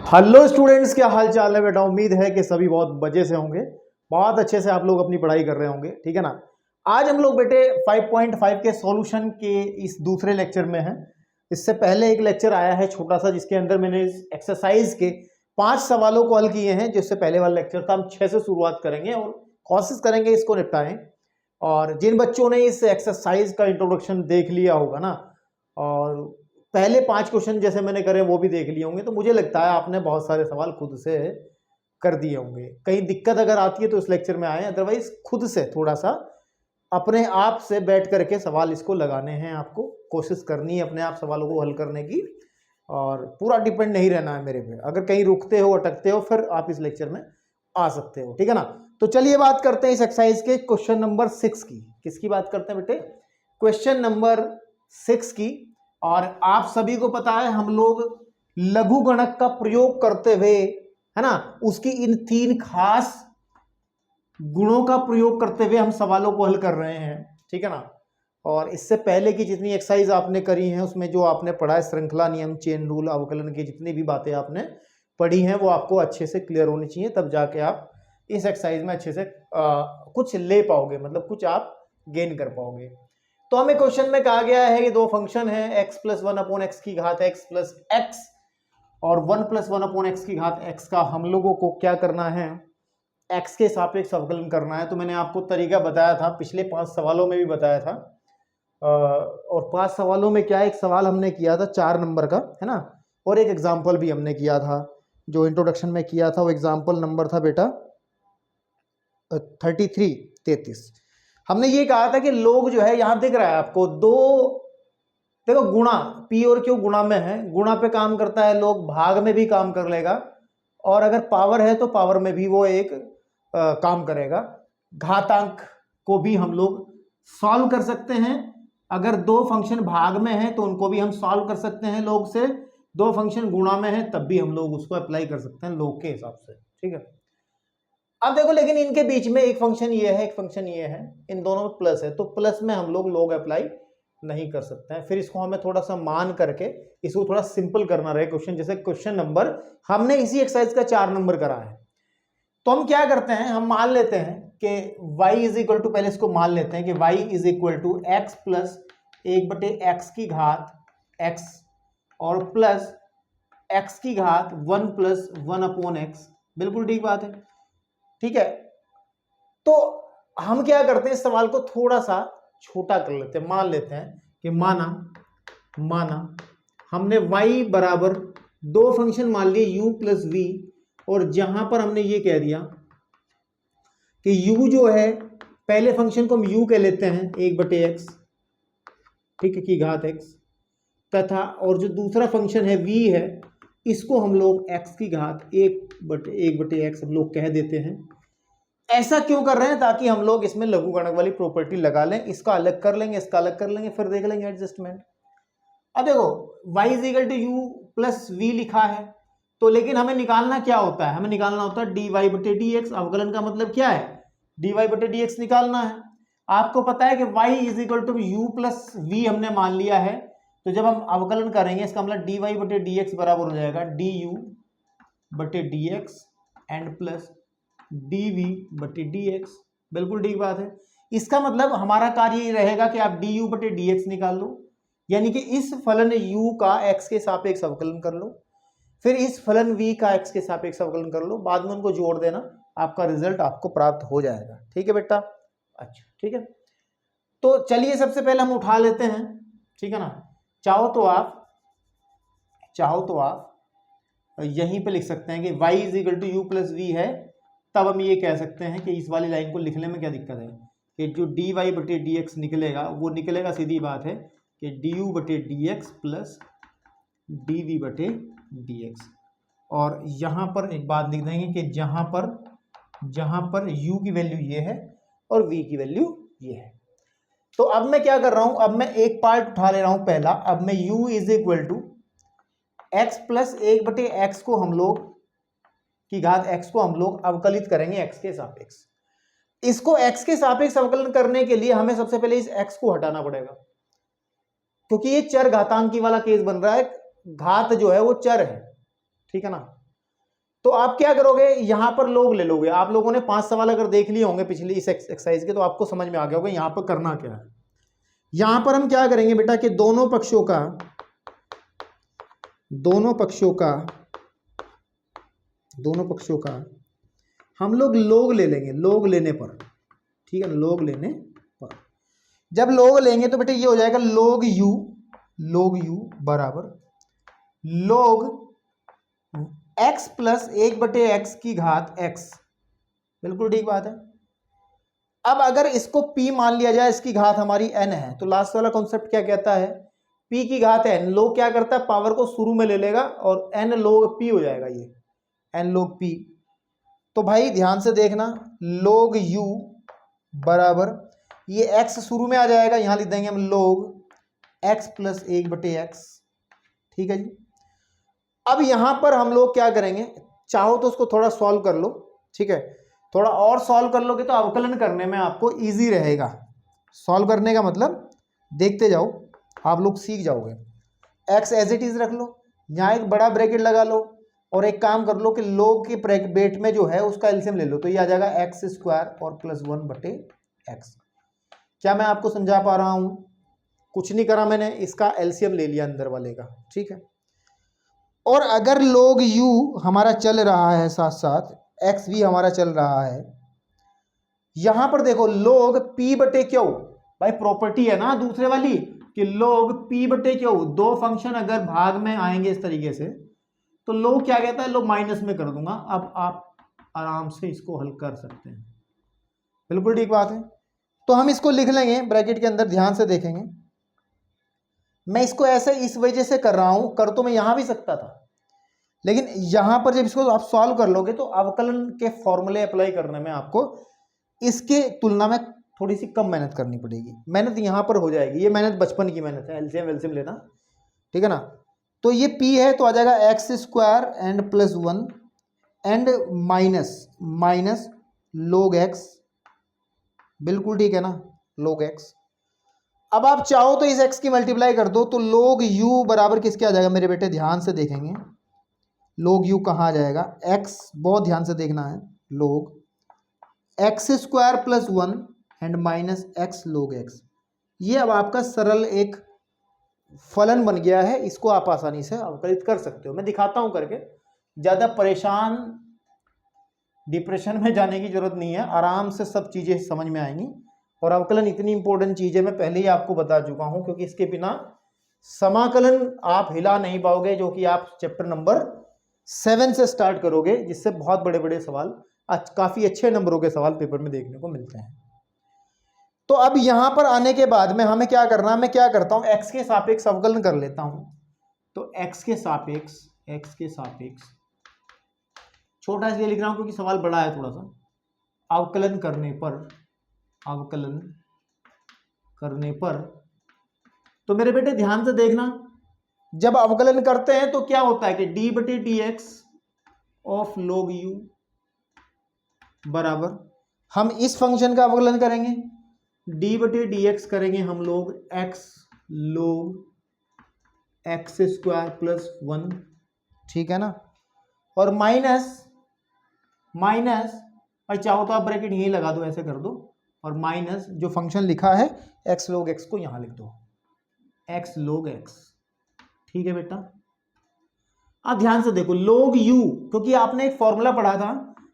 Hello students, क्या हाल चाल है बेटा। उम्मीद है कि सभी बहुत मजे से होंगे, बहुत अच्छे से आप लोग अपनी पढ़ाई कर रहे होंगे, ठीक है ना। आज हम लोग बेटे 5.5 के सॉल्यूशन के इस दूसरे लेक्चर में हैं। इससे पहले एक लेक्चर आया है छोटा सा, जिसके अंदर मैंने इस एक्सरसाइज के 5 सवालों को हल किए हैं। जिससे पहले वाला लेक्चर था, हम 6 से शुरुआत करेंगे और कोशिश करेंगे इसको निपटाएं। और जिन बच्चों ने इस एक्सरसाइज का इंट्रोडक्शन देख लिया होगा ना, और पहले 5 क्वेश्चन जैसे मैंने करे वो भी देख लिए होंगे, तो मुझे लगता है आपने बहुत सारे सवाल खुद से कर दिए होंगे। कहीं दिक्कत अगर आती है तो इस लेक्चर में आए, अदरवाइज खुद से थोड़ा सा अपने आप से बैठ करके सवाल इसको लगाने हैं। आपको कोशिश करनी है अपने आप सवालों को हल करने की, और पूरा डिपेंड नहीं रहना है मेरे पे। अगर कहीं रुकते हो, अटकते हो, फिर आप इस लेक्चर में आ सकते हो, ठीक है ना। तो चलिए बात करते हैं इस एक्सरसाइज के क्वेश्चन नंबर 6 की। किसकी बात करते हैं बेटे? क्वेश्चन नंबर 6 की। और आप सभी को पता है, हम लोग लघु गणक का प्रयोग करते हुए, है ना, उसकी इन 3 खास गुणों का प्रयोग करते हुए हम सवालों को हल कर रहे हैं, ठीक है ना। और इससे पहले की जितनी एक्सरसाइज आपने करी हैं, उसमें जो आपने पढ़ा है श्रृंखला नियम, चेन रूल, अवकलन की जितनी भी बातें आपने पढ़ी हैं, वो आपको अच्छे से क्लियर होनी चाहिए। तब जाके आप इस एक्सरसाइज में अच्छे से कुछ ले पाओगे, मतलब कुछ आप गेन कर पाओगे। तो हमें क्वेश्चन में कहा गया है कि 2 फंक्शन है, x प्लस 1 अपॉन एक्स की घात x प्लस एक्स और 1 प्लस 1 अपॉन एक्स की घात x का हम लोगों को क्या करना है, x के सापेक्ष अवकलन करना है। तो मैंने आपको तरीका बताया था, पिछले 5 सवालों में भी बताया था। और 5 सवालों में क्या, एक सवाल हमने किया था 4 नंबर का, है ना, और एक एग्जाम्पल भी हमने किया था। जो इंट्रोडक्शन में किया था वो एग्जाम्पल नंबर था बेटा 33। हमने ये कहा था कि लोग जो है, यहां दिख रहा है आपको, 2 देखो गुणा, पी और क्यू गुणा में है, गुणा पे काम करता है, लोग भाग में भी काम कर लेगा, और अगर पावर है तो पावर में भी वो एक काम करेगा। घातांक को भी हम लोग सॉल्व कर सकते हैं। अगर 2 फंक्शन भाग में है तो उनको भी हम सॉल्व कर सकते हैं लोग से। 2 फंक्शन गुणा में है तब भी हम लोग उसको अप्लाई कर सकते हैं लोग के हिसाब से, ठीक है। अब देखो, लेकिन इनके बीच में एक फंक्शन ये है, एक फंक्शन ये है, इन दोनों में प्लस है, तो प्लस में हम लोग अप्लाई नहीं कर सकते हैं। फिर इसको हमें थोड़ा सा मान करके इसको थोड़ा सिंपल करना रहे क्वेश्चन। जैसे क्वेश्चन नंबर हमने इसी एक्सरसाइज का 4 नंबर करा है, तो हम क्या करते हैं, हम मान लेते हैं कि y इज इक्वल टू, पहले इसको मान लेते हैं कि y is equal to x plus 1/x की घात x और प्लस x की घात 1 प्लस 1 अपॉन एक्स। बिल्कुल ठीक बात है, ठीक है। तो हम क्या करते हैं, इस सवाल को थोड़ा सा छोटा कर लेते हैं। मान लेते हैं कि माना हमने y बराबर 2 फंक्शन मान लिए u प्लस v, और जहां पर हमने ये कह दिया कि u जो है, पहले फंक्शन को हम u कह लेते हैं 1/x, ठीक है, की घात x, तथा और जो दूसरा फंक्शन है v है, इसको हम लोग x की घात 1/x हम लोग कह देते हैं। ऐसा क्यों कर रहे हैं? ताकि हम लोग इसमें लघु गणक वाली प्रॉपर्टी लगा लें, इसका अलग कर लेंगे, इसका अलग कर लेंगे, फिर देख लेंगे एडजस्टमेंट। अब देखो, y is equal to u plus v लिखा है, तो लेकिन हमें निकालना क्या होता है, हमें निकालना होता है dy/dx। अवकलन का मतलब क्या है, dy/dx निकालना है। आपको पता है कि y is equal to u plus v हमने मान लिया है, तो जब हम अवकलन करेंगे इसका मतलब dy/dx बराबर हो जाएगा du/dx एंड प्लस dv/dx। बिल्कुल ठीक बात है। इसका मतलब हमारा कार्य ये रहेगा कि आप du/dx निकाल लो, यानी कि इस फलन u का x के सापेक्ष अवकलन कर लो, फिर इस फलन v का x के सापेक्ष अवकलन कर लो, बाद में उनको जोड़ देना, आपका रिजल्ट आपको प्राप्त हो जाएगा, ठीक है बेटा। अच्छा, ठीक है। तो चलिए सबसे पहले हम उठा लेते हैं, ठीक है ना। चाहो तो आप यहीं पे लिख सकते हैं कि y is equal to u plus v है। तब हम ये कह सकते हैं कि इस वाली लाइन को लिखने में क्या दिक्कत है, कि जो dy/dx निकलेगा वो निकलेगा, सीधी बात है, कि du/dx प्लस dv/dx। और यहाँ पर एक बात लिख देंगे कि जहाँ पर u की वैल्यू ये है और v की वैल्यू ये है। तो अब मैं क्या कर रहा हूं, अब मैं एक पार्ट उठा ले रहा हूं पहला। अब मैं u is equal to x plus 1/x को हम लोग की घात x को हम लोग अवकलित करेंगे x के सापेक्ष। इसको x के सापेक्ष अवकलन करने के लिए हमें सबसे पहले इस x को हटाना पड़ेगा, क्योंकि ये चर घातांकी वाला केस बन रहा है। घात जो है वो चर है, ठीक है ना। तो आप क्या करोगे, यहां पर लोग ले लोगे। आप लोगों ने 5 सवाल अगर देख लिए होंगे पिछली इस एक्सरसाइज के, तो आपको समझ में आ गया होगा यहां पर करना क्या है। यहां पर हम क्या करेंगे बेटा कि दोनों पक्षों का हम लोग ले लेंगे, लोग लेने पर, ठीक है, लोग लेने पर। जब लोग लेंगे तो बेटे ये हो जाएगा लोग यू बराबर लोग x प्लस 1/x की घात x। बिल्कुल ठीक बात है। अब अगर इसको p मान लिया जाए, इसकी घात हमारी n है, तो लास्ट वाला कॉन्सेप्ट क्या कहता है, p की घात n। लोग क्या करता है, पावर को शुरू में ले लेगा और n लोग p हो जाएगा, ये n लोग p। तो भाई ध्यान से देखना, लोग u बराबर ये x शुरू में आ जाएगा, यहां लिख देंगे हम लोग x प्लस 1/x। ठीक है जी। अब यहां पर हम लोग क्या करेंगे, चाहो तो उसको थोड़ा सॉल्व कर लो, ठीक है, थोड़ा और सॉल्व कर लोगे तो अवकलन करने में आपको इजी रहेगा। सॉल्व करने का मतलब देखते जाओ, आप लोग सीख जाओगे। x एज इट इज रख लो, यहां एक बड़ा ब्रैकेट लगा लो, और एक काम कर लो कि लोग के ब्रैकेट में जो है उसका एलसीएम ले लो, तो ये आ जाएगा x² और प्लस 1/x। क्या मैं आपको समझा पा रहा हूं? कुछ नहीं करा मैंने, इसका एलसीएम ले लिया अंदर वाले का, ठीक है। और अगर लोग u हमारा चल रहा है, साथ साथ x भी हमारा चल रहा है, यहां पर देखो लोग p/q, भाई प्रॉपर्टी है ना दूसरे वाली कि लोग p/q, दो फंक्शन अगर भाग में आएंगे इस तरीके से, तो लोग क्या कहता है, लोग माइनस में कर दूंगा। अब आप आराम से इसको हल कर सकते हैं, बिल्कुल ठीक बात है। तो हम इसको लिख लेंगे ब्रैकेट के अंदर, ध्यान से देखेंगे। मैं इसको ऐसे इस वजह से कर रहा हूं, कर तो मैं यहां भी सकता था, लेकिन यहां पर जब इसको आप सॉल्व कर लोगे तो अवकलन के फॉर्मूले अप्लाई करने में आपको इसके तुलना में थोड़ी सी कम मेहनत करनी पड़ेगी। मेहनत यहां पर हो जाएगी, ये मेहनत बचपन की मेहनत है, एलसीएम वेलसीएम लेना, ठीक है ना। तो ये p है तो आ जाएगा x² and plus 1 and minus log x, बिल्कुल ठीक है ना, log x। अब आप चाहो तो इस x की मल्टीप्लाई कर दो, तो log u बराबर किसके आ जाएगा मेरे बेटे, ध्यान से देखेंगे log u कहाँ आ जाएगा, x, बहुत ध्यान से देखना है, log x² plus 1 and minus x log x। ये अब आपका सरल एक फलन बन गया है, इसको आप आसानी से अवकलित कर सकते हो। मैं दिखाता हूं करके, ज्यादा परेशान डिप्रेशन में जाने की जरूरत नहीं है, आराम से सब चीजें समझ में आएंगी। और अवकलन इतनी इंपॉर्टेंट चीज है, मैं पहले ही आपको बता चुका हूं, क्योंकि इसके बिना समाकलन आप हिला नहीं पाओगे, जो कि आप चैप्टर नंबर 7 से स्टार्ट करोगे, जिससे बहुत बड़े बड़े सवाल, काफी अच्छे नंबरों के सवाल पेपर में देखने को मिलते हैं। तो अब यहां पर आने के बाद में हमें क्या करना है, मैं क्या करता हूं, x के सापेक्ष अवकलन कर लेता हूं। तो x के सापेक्ष छोटा इसलिए लिख रहा हूं क्योंकि सवाल बड़ा है थोड़ा सा। अवकलन करने पर तो मेरे बेटे ध्यान से देखना, जब अवकलन करते हैं तो क्या होता है कि d/dx ऑफ log u बराबर, हम इस फंक्शन का अवकलन करेंगे, d/dx करेंगे हम लोग x log x² प्लस 1, ठीक है ना, और माइनस और चाहो तो आप ब्रैकेट यहीं लगा दो, ऐसे कर दो, और माइनस जो फंक्शन लिखा है x log x को यहां लिख दो, x log x, ठीक है बेटा। अब ध्यान से देखो log u, क्योंकि आपने एक फॉर्मूला पढ़ा था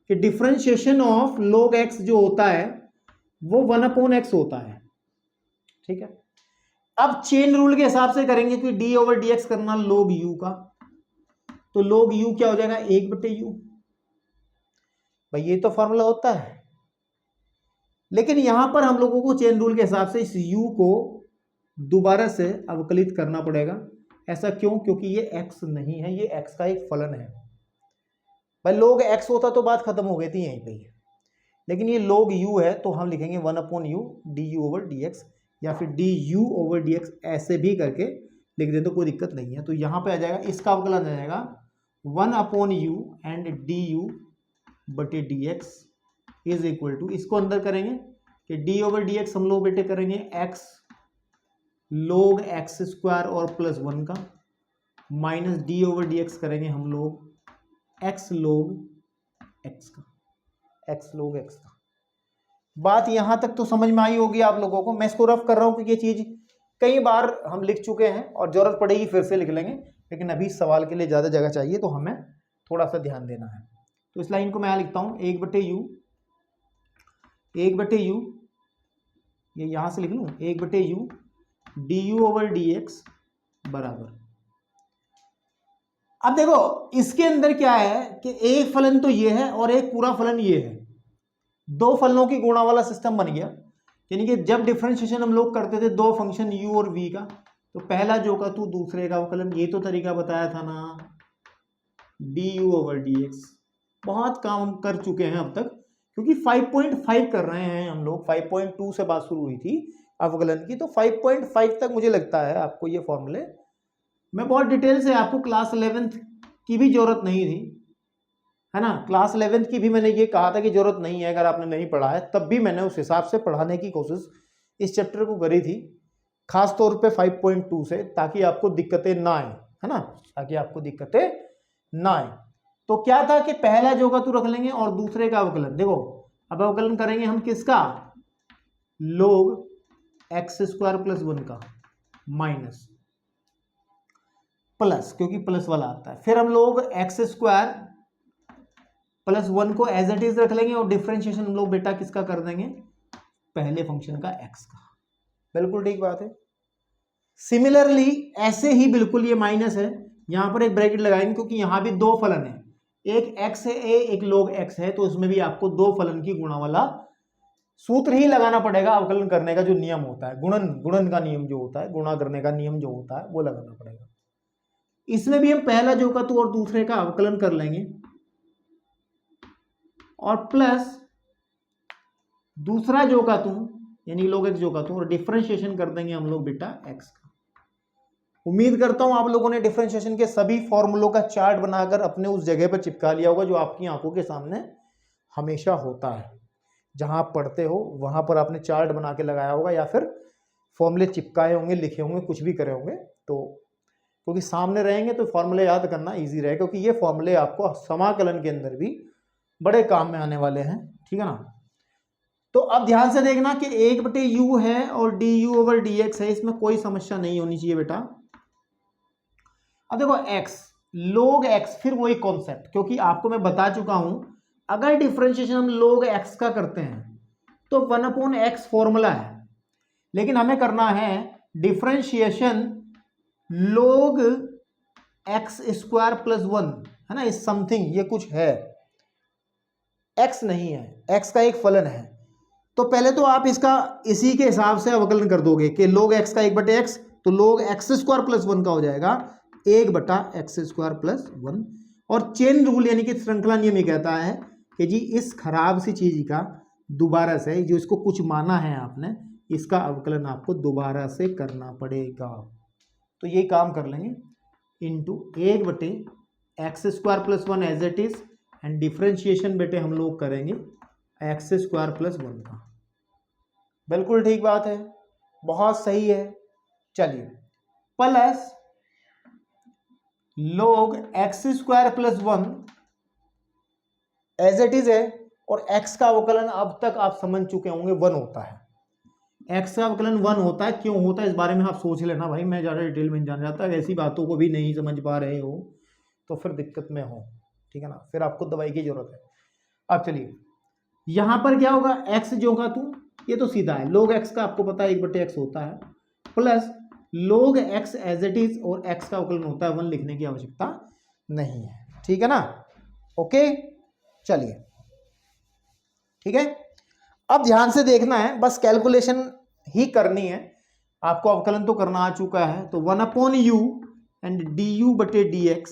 कि डिफरेंशिएशन ऑफ log x जो होता है वो 1/x होता है, ठीक है। अब चेन रूल के हिसाब से करेंगे कि d/dx करना log u का, तो log u क्या हो जाएगा, 1/u। भाई ये तो फॉर्मूला होता है, लेकिन यहां पर हम लोगों को चेन रूल के हिसाब से इस u को दोबारा से अवकलित करना पड़ेगा। ऐसा क्यों? क्योंकि ये x नहीं है, ये x का एक फलन है। भाई log x होता तो बात खत्म हो गई थी यहीं पे, लेकिन ये log u है, तो हम लिखेंगे 1/u du/dx, या फिर du/dx ऐसे भी करके लिख दे तो कोई दिक्कत नहीं है। तो यहां पे आ जाएगा, इसका अवकलन आ जाएगा 1/u and du/dx is equal to, इसको अंदर करेंगे कि d/dx हम लोग बेटे करेंगे x log x² और प्लस 1 का, माइनस d/dx करेंगे हम लोग एक्स लोग एक्स का, एक्स लोग एक्स का। बात यहां तक तो समझ में आई होगी आप लोगों को। मैं इसको रफ कर रहा हूं क्योंकि ये चीज कई बार हम लिख चुके हैं और जरूरत पड़ेगी फिर से लिख लेंगे, लेकिन अभी सवाल के लिए ज्यादा जगह चाहिए तो हमें थोड़ा सा ध्यान देना है। तो इस लाइन को मैं यहां लिखता हूं, 1/u, 1/u, ये यहां से लिख लूं 1/u du/dx बराबर। अब देखो इसके अंदर क्या है कि एक फलन तो ये है और एक पूरा फलन ये है, दो फलनों की गुणा वाला सिस्टम बन गया। यानी कि जब डिफरेंशिएशन हम लोग करते थे दो फंक्शन u और v का, तो पहला जो का तू दूसरे का अवकलन, ये तो तरीका बताया था ना, du/dx। बहुत काम कर चुके हैं अब तक, क्योंकि 5.5 कर रहे हैं हम लोग, 5.2 से बात शुरू हुई थी अवकलन की, तो 5.5 तक मुझे लगता है आपको ये फॉर्मूले मैं बहुत डिटेल से, आपको क्लास 11th की भी जरूरत नहीं थी, है ना। क्लास 11th की भी मैंने ये कहा था कि जरूरत नहीं है, अगर आपने नहीं पढ़ा है तब भी मैंने उस हिसाब से पढ़ाने की कोशिश इस चैप्टर को करी थी, खास तौर पे 5.2 से, ताकि आपको दिक्कतें ना आए, है ना, ताकि आपको दिक्कतें ना आए। तो क्या था कि पहला जो का तू रख लेंगे और दूसरे का अवकलन। देखो अब अवकलन करेंगे हम किसका, लोग x² + 1 का माइनस प्लस, क्योंकि प्लस वाला आता है, फिर हम लोग x² + 1 को एज इट इज रख लेंगे और डिफरेंशिएशन हम लोग बेटा किसका कर देंगे, पहले फंक्शन का x का। बिल्कुल ठीक बात है। सिमिलरली ऐसे ही बिल्कुल ये माइनस है, यहां पर एक ब्रैकेट लगाएंगे क्योंकि यहां भी दो फलन है, एक x है एक लोग x है, तो उसमें भी आपको दो फलन की गुणा वाला सूत्र ही लगाना पड़ेगा। अवकलन करने का जो नियम होता है, गुणन का नियम जो होता है, गुणा करने का नियम जो होता है वो लगाना पड़ेगा। इसमें भी हम पहला जो का तू और दूसरे का अवकलन कर लेंगे और प्लस दूसरा जो का तू यानी लोग x जो का तू, और डिफरेंशिएशन कर देंगे हम लोग बेटा x का। उम्मीद करता हूं आप लोगों ने डिफरेंशिएशन के सभी फॉर्मूलों का चार्ट बनाकर अपने उस जगह पर चिपका लिया होगा जो आपकी आंखों के सामने हमेशा होता है, जहां आप पढ़ते हो वहां पर आपने चार्ट बना के लगाया होगा या फिर फॉर्मूले चिपकाए होंगे, लिखे होंगे, कुछ भी करे होंगे। तो क्योंकि सामने रहेंगे तो फॉर्मूले याद करना इजी रहे, क्योंकि ये फॉर्मूले आपको समाकलन के अंदर भी बड़े काम में आने वाले हैं, ठीक है ना। तो अब ध्यान से देखना कि 1/u है और du/dx है, इसमें कोई समस्या नहीं होनी चाहिए बेटा। अब देखो x log x, फिर वही कॉन्सेप्ट, क्योंकि आपको मैं बता चुका हूं अगर डिफरेंशिएशन हम log x का करते हैं तो 1/x फॉर्मूला है, लेकिन हमें करना है डिफरेंशिएशन log x² + 1, है ना, इस समथिंग, ये कुछ है, x नहीं है, x का एक फलन है। तो पहले तो आप इसका इसी के हिसाब से अवकलन कर दोगे कि log x का 1/x, तो log x² + 1 का हो जाएगा 1/x² + 1। और चेन रूल यानी कि श्रृंखला नियम ये कहता है कि जी इस खराब सी चीज का दोबारा से, जो इसको कुछ माना है आपने, इसका अवकलन आपको दोबारा से करना पड़ेगा। तो ये काम कर लेंगे into 1/x² + 1 as it is, and differentiation बेटे हम लोग करेंगे x² + 1 का। बिल्कुल ठीक बात है, बहुत सही है। चलिए plus log x² + 1 as it is है, और x का अवकलन अब तक आप समझ चुके होंगे 1 होता है। x का अवकलन 1 होता है, क्यों होता है इस बारे में आप सोच लेना भाई, मैं ज़्यादा डिटेल में नहीं जाना चाहता। ऐसी बातों को भी नहीं समझ पा रहे हो तो फिर दिक्कत में हो, ठीक है ना, फिर आपको दवाई की जरूरत है। अब चलिए यहां पर क्या होगा, x जो का तू, ये तो सीधा है, log x का आपको पता है 1/x होता है, plus log x as it is, और x का अवकलन होता है 1, लिखने की आवश्यकता नहीं है, ठीक है ना। ओके चलिए ठीक है। अब ध्यान से देखना है, बस कैलकुलेशन ही करनी है, आपको अवकलन तो करना आ चुका है। तो 1/u and du/dx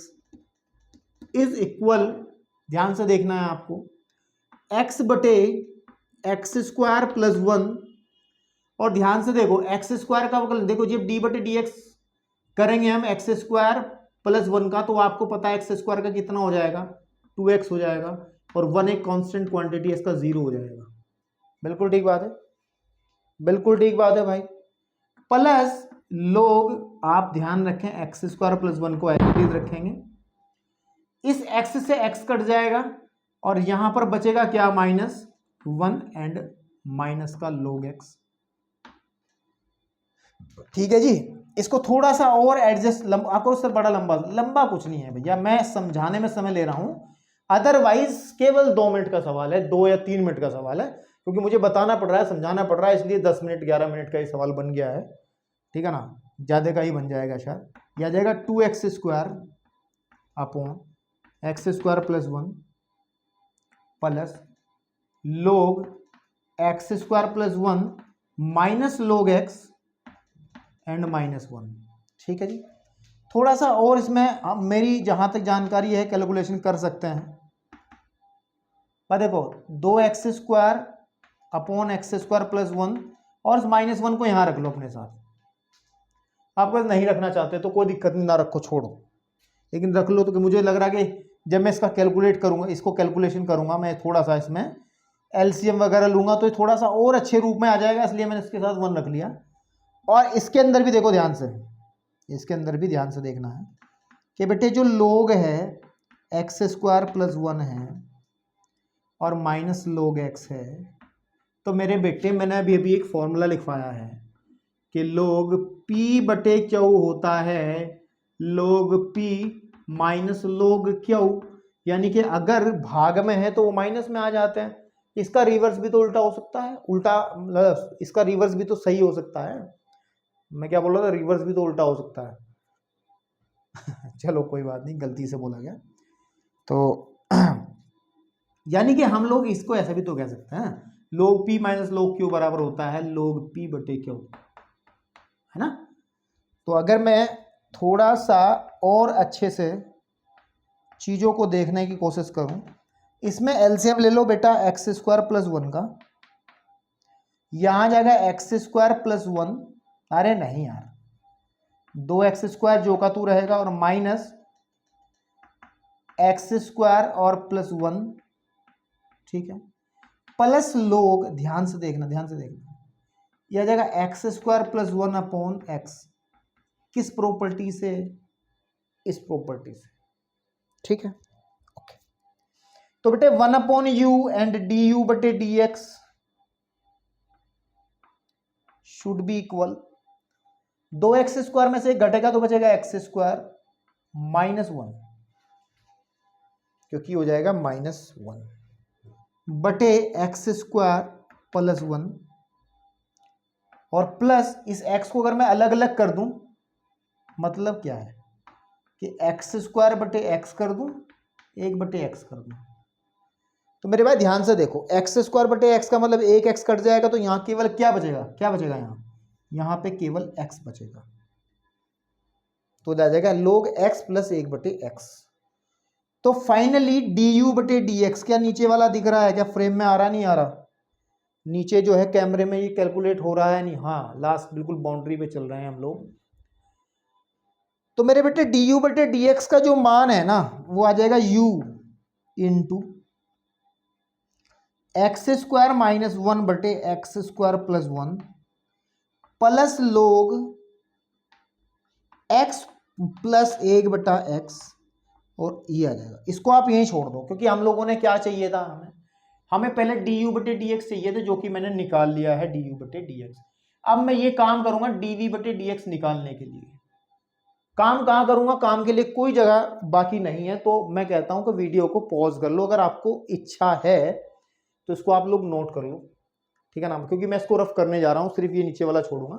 is equal, ध्यान से देखना है आपको, x/x² + 1, और ध्यान से देखो x² का अवकलन, देखो जब d/dx करेंगे हम x² + 1 का, तो आपको पता है x² का कितना हो जाएगा, 2x हो जाएगा, और 1 एक कांस्टेंट क्वांटिटी, इसका 0 हो जाएगा। बिल्कुल ठीक बात है, बिल्कुल ठीक बात है भाई। प्लस लोग, आप ध्यान रखें x² + 1 को एज इट इज रखेंगे, इस x से x कट जाएगा और यहां पर बचेगा क्या, -1 एंड माइनस का log x। ठीक है जी। इसको थोड़ा सा और एडजस्ट, आपको उससे बड़ा लंबा कुछ नहीं है भैया, मैं समझाने में समय ले रहा हूं, अदरवाइज केवल 2 मिनट का सवाल है, 2 या 3 मिनट का सवाल है, क्योंकि मुझे बताना पड़ रहा है, समझाना पड़ रहा है, इसलिए 10 मिनट 11 मिनट का ये सवाल बन गया है। ठीक है ना, ज्यादा का ही बन जाएगा शायद। यह आ जाएगा 2x² upon x² + 1 plus log x² + 1 minus log x and -1। ठीक है जी। थोड़ा सा और इसमें आप मेरी जहां तक जानकारी है कैलकुलेशन कर सकते हैं। पर देखो 2x² अपॉन x² + 1 और -1 को यहां रख लो अपने साथ। आप अगर नहीं रखना चाहते तो कोई दिक्कत नहीं, ना रखो, छोड़ो, लेकिन रख लो। तो मुझे लग रहा है कि जब मैं इसका कैलकुलेट करूंगा, इसको कैलकुलेशन करूंगा, मैं थोड़ा सा इसमें एलसीएम वगैरह लूंगा तो थोड़ा सा और अच्छे रूप में आ जाएगा, इसलिए मैंने इसके साथ 1 रख लिया। और इसके अंदर भी देखो ध्यान से, इसके अंदर भी ध्यान से देखना है कि बेटे जो log है x² + 1 है और माइनस log x है, तो मेरे बेटे मैंने अभी एक फॉर्मूला लिखवाया है कि log p/q होता है log p minus log q, यानी कि अगर भाग में है तो वो माइनस में आ जाते हैं। इसका रिवर्स भी तो उल्टा हो सकता है, उल्टा मतलब इसका रिवर्स भी तो सही हो सकता है। मैं क्या बोल रहा था, रिवर्स भी तो उल्टा हो सकता है। चलो कोई बात नहीं, गलती से बोला गया। तो यानी कि हम लोग इसको ऐसा भी तो कह सकते हैं, log p minus log q बराबर होता है log p/q, है ना। तो अगर मैं थोड़ा सा और अच्छे से चीजों को देखने की कोशिश करूं, इसमें एलसीएम ले लो बेटा x² + 1 का, यहां जाएगा x² + 1, अरे नहीं यार, 2x² जो का तू रहेगा और माइनस x² और +1, ठीक है, प्लस log, ध्यान से देखना, यह जाएगा x² + 1 अपॉन x, किस प्रॉपर्टी से, इस प्रॉपर्टी से। ठीक है, ओके। तो बेटे 1/u and du/dx should be equal, 2x² में से घटेगा तो बचेगा x² -1, क्योंकि हो जाएगा -1 बटे x² + 1, और प्लस इस x को अगर मैं अलग अलग कर दूं, मतलब क्या है कि x² बटे x कर दूं, 1/x कर दूं। तो मेरे भाई ध्यान से देखो, x² बटे x का मतलब 1x कट जाएगा, तो यहां केवल क्या बचेगा, यहां पे केवल x बचेगा, तो आ जाएगा log x + 1/x। तो फाइनली du/dx, क्या नीचे वाला दिख रहा है, क्या फ्रेम में आ रहा, नहीं आ रहा, नीचे जो है कैमरे में ये कैलकुलेट हो रहा है, नहीं, हाँ, लास्ट बिल्कुल बाउंड्री पे चल रहे हैं हम लोग। तो मेरे बेटे du/dx का जो मान है ना, वो आ जाएगा u इंटू x² -1 बटे x² + 1 plus log x + 1/x, और ये आ जाएगा। इसको आप यहीं छोड़ दो, क्योंकि हम लोगों ने क्या चाहिए था, हमें पहले du/dx चाहिए थे, जो कि मैंने निकाल लिया है du/dx। अब मैं ये काम करूंगा dv/dx निकालने के लिए। काम कहां करूंगा, काम के लिए कोई जगह बाकी नहीं है, तो मैं कहता हूं कि वीडियो को पॉज कर लो, अगर आपको इच्छा है तो इसको आप लोग नोट कर लो, ठीक है ना, क्योंकि मैं इसको रफ करने जा रहा हूं, सिर्फ ये नीचे वाला छोड़ूंगा,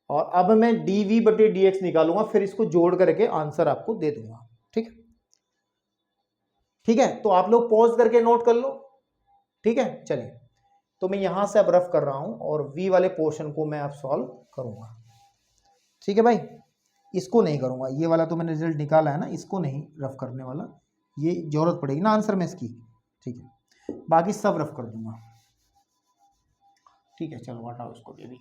और अब मैं dv/dx निकालूंगा, फिर इसको जोड़ करके आंसर आपको दे दूंगा। ठीक है, ठीक है, तो आप लोग पॉज करके नोट कर लो, ठीक है। चलिए, तो मैं यहां से अब रफ कर रहा हूं और v वाले पोर्शन को मैं अब सॉल्व करूंगा। ठीक है भाई, इसको नहीं करूंगा, ये वाला तो मैंने रिजल्ट निकाला है ना, इसको नहीं रफ करने वाला, ये जरूरत पड़ेगी ना आंसर में इसकी, ठीक है, बाकी सब रफ कर दूंगा। ठीक है, चलो हटाओ इसको भी।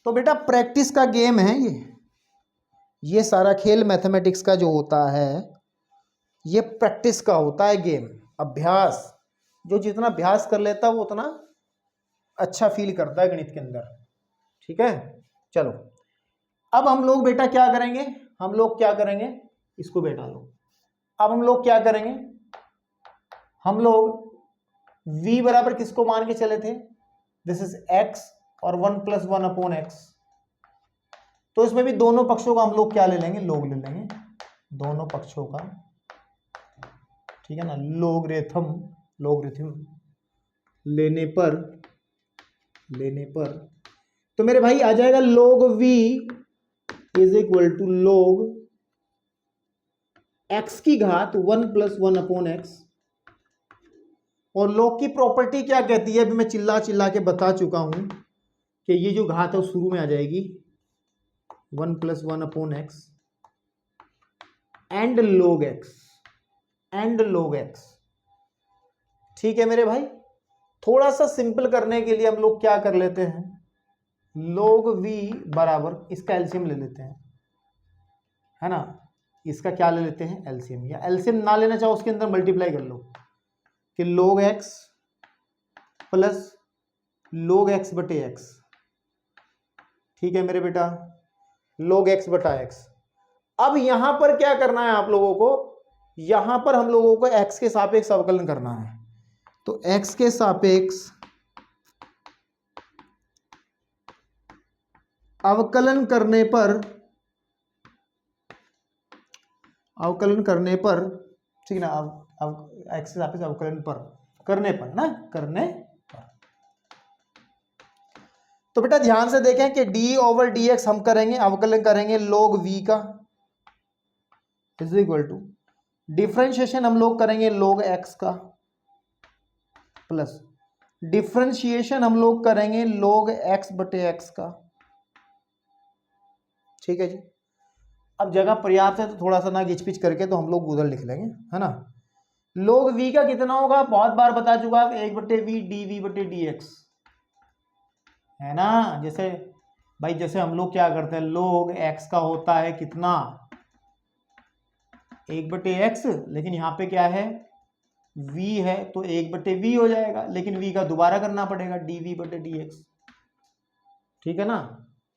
तो बेटा प्रैक्टिस का गेम है ये सारा खेल मैथमेटिक्स का जो होता है, ये प्रैक्टिस का होता है गेम, अभ्यास। जो जितना अभ्यास कर लेता है वो उतना अच्छा फील करता है गणित के अंदर। ठीक है, चलो अब हम लोग बेटा क्या करेंगे, इसको बेटा लो, अब हम लोग क्या करेंगे, हम लोग v बराबर किसको मान के चले थे, दिस इज x और 1 + 1/x। तो इसमें भी दोनों पक्षों का हम लोग क्या ले लेंगे, लोग ले लेंगे, दोनों पक्षों का, ठीक है ना, लोगरिथम लेने पर तो मेरे भाई आ जाएगा log v = log x की घात 1 + 1/x। और log की प्रॉपर्टी क्या कहती है, अभी मैं चिल्ला चिल्ला के बता चुका हूं कि ये जो घात है वो शुरू में आ जाएगी 1 + 1/x एंड log x। ठीक है मेरे भाई, थोड़ा सा सिंपल करने के लिए हम लोग क्या कर लेते हैं, log v बराबर इसका एलसीएम ले लेते हैं, है ना, इसका क्या ले लेते हैं, एलसीएम, या एलसीएम ना लेना चाहो उसके अंदर मल्टीप्लाई कर लो कि log x plus log x बटे x। ठीक है मेरे बेटा, log x बटा x। अब यहां पर क्या करना है आप लोगों को, यहां पर हम लोगों को x के सापेक्ष अवकलन करना है। तो x के सापेक्ष अवकलन करने पर ठीक ना, अब x के सापेक्ष अवकलन पर करने पर तो बेटा ध्यान से देखें कि d/dx हम करेंगे, अवकलन करेंगे log v का = डिफरेंशिएशन हम लोग करेंगे log x का प्लस डिफरेंशिएशन हम लोग करेंगे log x बटे x का। ठीक है जी, अब जगह पर्याप्त है तो थोड़ा सा ना घिचपिच करके तो हम लोग उधर लिख लेंगे, है ना। log v का कितना होगा, बहुत बार बता चुका, 1/v dv बटे dx, है ना। जैसे भाई जैसे हम लोग क्या करते हैं, log x का होता है कितना, 1/x, लेकिन यहाँ पे क्या है, v है तो 1/v हो जाएगा, लेकिन v का दोबारा करना पड़ेगा dv बटे dx। ठीक है ना,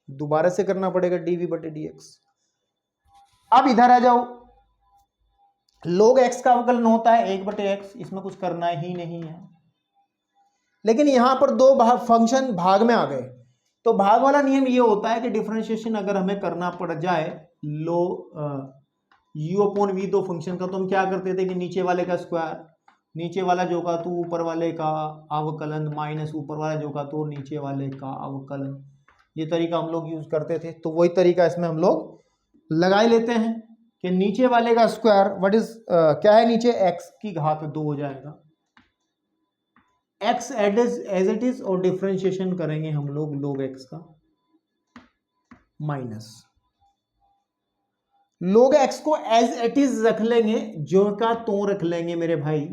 दोबारा से करना पड़ेगा dv बटे dx। अब इधर आ जाओ, log x का अवकलन होता है 1/x, इसमें कुछ करना ही नहीं है, लेकिन यहां पर दो फंक्शन भाग में आ गए। तो भाग वाला नियम ये होता है कि डिफरेंशिएशन अगर हमें करना पड़ जाए u/v दो फंक्शन का, तो हम क्या करते थे कि नीचे वाले का स्क्वायर, नीचे वाला जो का तो ऊपर वाले का अवकलन, माइनस ऊपर वाला जो का तो नीचे वाले का अवकलन, ये तरीका हम लोग यूज करते थे। तो वही तरीका इसमें हम लोग लगा लेते हैं कि नीचे वाले का स्क्वायर क्या है, नीचे x की घात 2 हो जाएगा, x एज इट इज, और डिफरेंशिएशन करेंगे हम लोग log x का माइनस log x को एज इट इज रख लेंगे, जो का तो रख लेंगे मेरे भाई,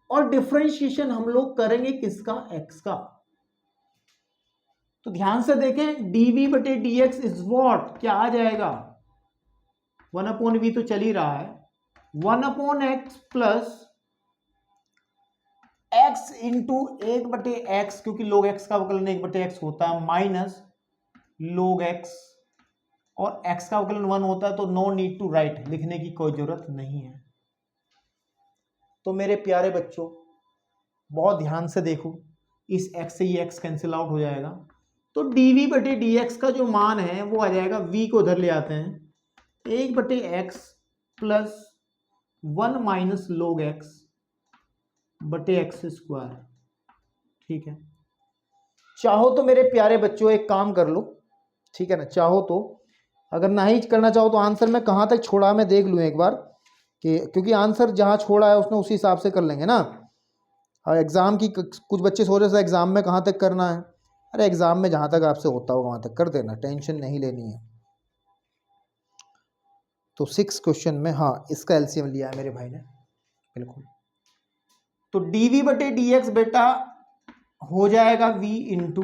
और डिफरेंशिएशन हम लोग करेंगे किसका, x का। तो ध्यान से देखें, dv बटे dx इज व्हाट, क्या आ जाएगा, 1/v तो चल ही रहा है, 1/x plus x into 1/x, क्योंकि log x का अवकलन 1/x होता है, माइनस log x, और x का अवकलन 1 होता है, तो नो नीड टू राइट, लिखने की कोई जरूरत नहीं है। तो मेरे प्यारे बच्चों बहुत ध्यान से देखो, इस x से ये x कैंसिल आउट हो जाएगा, तो dv बटे dx का जो मान है वो आ जाएगा, v को उधर ले आते हैं, 1/x plus 1 minus log x बटे x स्क्वायर। ठीक है, चाहो तो मेरे प्यारे बच्चों एक काम कर लो, ठीक है ना, चाहो तो, अगर ना ही करना चाहो तो आंसर मैं कहाँ तक छोड़ा मैं देख लूँ एक बार, कि क्योंकि आंसर जहाँ छोड़ा है उसने उसी हिसाब से कर लेंगे ना। और एग्ज़ाम की कुछ बच्चे सोच रहे थे एग्ज़ाम में कहाँ तक करना है, अरे एग्ज़ाम में जहाँ तक आपसे होता होगा वहाँ तक कर देना, टेंशन नहीं लेनी है। तो 6 क्वेश्चन में, हाँ इसका एलसीएम लिया है मेरे भाई ने, बिल्कुल। तो dv बटे dx बेटा हो जाएगा v इंटू,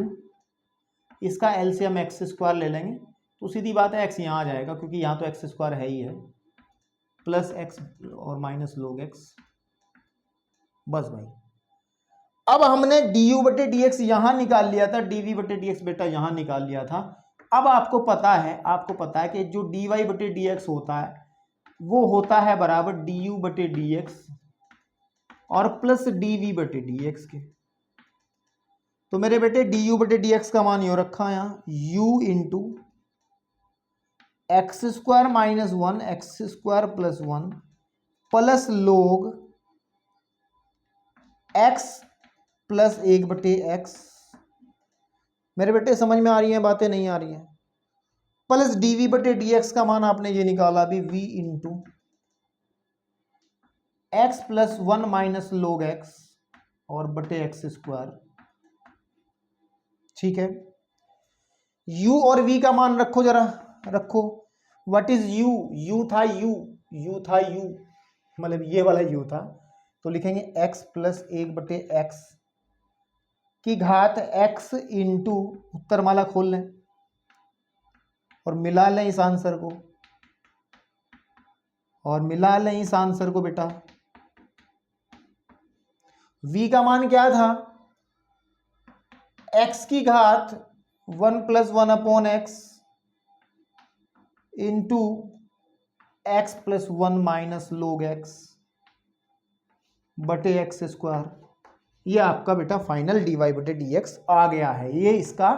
इसका एलसीएम एक्स स्क्वायर ले लेंगे, तो सीधी बात है x यहाँ आ जाएगा, क्योंकि यहाँ तो एक्स स्क्वायर है ही है, प्लस x और माइनस log x, बस भाई। अब हमने du बटे dx यहाँ निकाल लिया था, dv बटे dx बेटा यहाँ निकाल लिया था। अब आपको पता है कि जो dy बटे dx होता है वो होता है बराबर डी यू बटे डी एक्स और प्लस डी वी बटे डी एक्स के। तो मेरे बेटे डी यू बटे डी एक्स का मान यो रखा यहाँ u into x square minus one x square plus one plus लोग x प्लस एक बटे एक्स। मेरे बेटे समझ में आ रही हैं बातें, नहीं आ रही हैं? प्लस डी वी बटे डी एक्स का मान आपने ये निकाला अभी v into x plus one minus लोग एक्स और बटे एक्स स्क्वायर। ठीक है, u और v का मान रखो, जरा रखो। What is u? u था u था u, मतलब ये वाला u था, तो लिखेंगे x प्लस एक बटे एक्स की घात x इंटू, उत्तर माला खोल लें और मिला लें इस आंसर को, और मिला लें इस आंसर को बेटा। v का मान क्या था? x की घात one plus one upon x into x plus one minus लोग एक्स बटे एक्स स्क्वायर। ये आपका बेटा फाइनल डी वाई बटे डी एक्स आ गया है। ये इसका,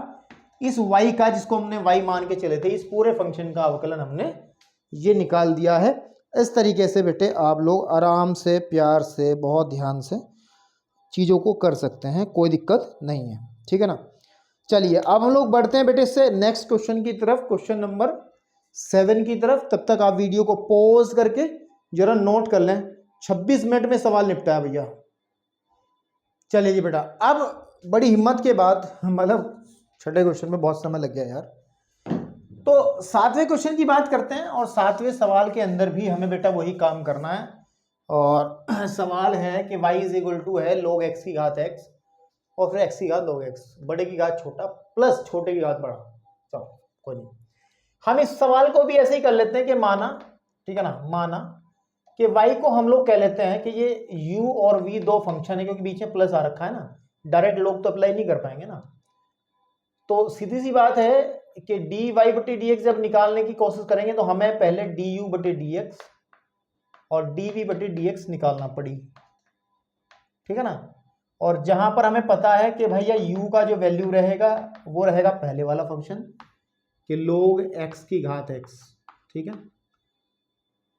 इस y का जिसको हमने y मान के चले थे, इस पूरे फंक्शन का अवकलन हमने ये निकाल दिया है। इस तरीके से बेटे आप लोग आराम से, प्यार से, बहुत ध्यान से चीज़ों को कर सकते हैं, कोई दिक्कत नहीं है। ठीक है ना? चलिए अब हम लोग बढ़ते हैं बेटे इससे नेक्स्ट क्वेश्चन की तरफ, क्वेश्चन नंबर 7 की तरफ। तब तक आप वीडियो को पॉज करके जरा नोट कर लें। 26 मिनट में सवाल निपटा है भैया। चलिए जी बेटा, अब बड़ी हिम्मत के बाद, मतलब छठे क्वेश्चन में बहुत समय लग गया यार, तो 7वें क्वेश्चन की बात करते हैं। और 7वें सवाल के अंदर भी हमें बेटा वही काम करना है। और सवाल है कि y इज इक्वल टू है log x की घात x और फिर x की घात log x, बड़े की घात छोटा प्लस छोटे की घात बड़ा। चलो कोई नहीं, हम इस सवाल को भी ऐसे ही कर लेते हैं कि माना, ठीक है ना, माना कि y को हम लोग कह लेते हैं कि ये u और v दो फंक्शन है, क्योंकि बीच में प्लस आ रखा है ना, डायरेक्ट लोग तो अप्लाई नहीं कर पाएंगे ना। तो सीधी सी बात है कि डी वाई बटे डी एक्स जब निकालने की कोशिश करेंगे तो हमें पहले डी यू बटे डी एक्स और डी वी बटे डी एक्स निकालना पड़ी। ठीक है ना? और जहां पर हमें पता है कि भैया u का जो वैल्यू रहेगा वो रहेगा पहले वाला फंक्शन कि लोग x की घात x। ठीक है,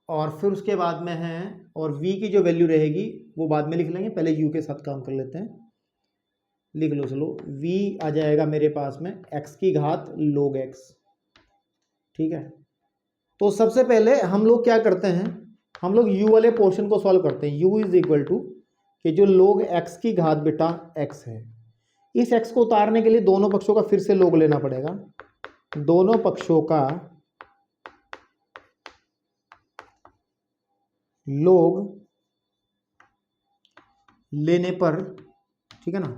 और फिर उसके बाद में है, और v की जो वैल्यू रहेगी वो बाद में लिख लेंगे, पहले u के साथ काम कर लेते हैं। लिख लो, चलो v आ जाएगा मेरे पास में x की घात log x। ठीक है, तो सबसे पहले हम लोग क्या करते हैं, हम लोग u वाले पोर्शन को सॉल्व करते हैं। u इज इक्वल टू कि जो log x की घात बेटा x है, इस x को उतारने के लिए दोनों पक्षों का फिर से log लेना पड़ेगा। दोनों पक्षों का log लेने पर, ठीक है ना,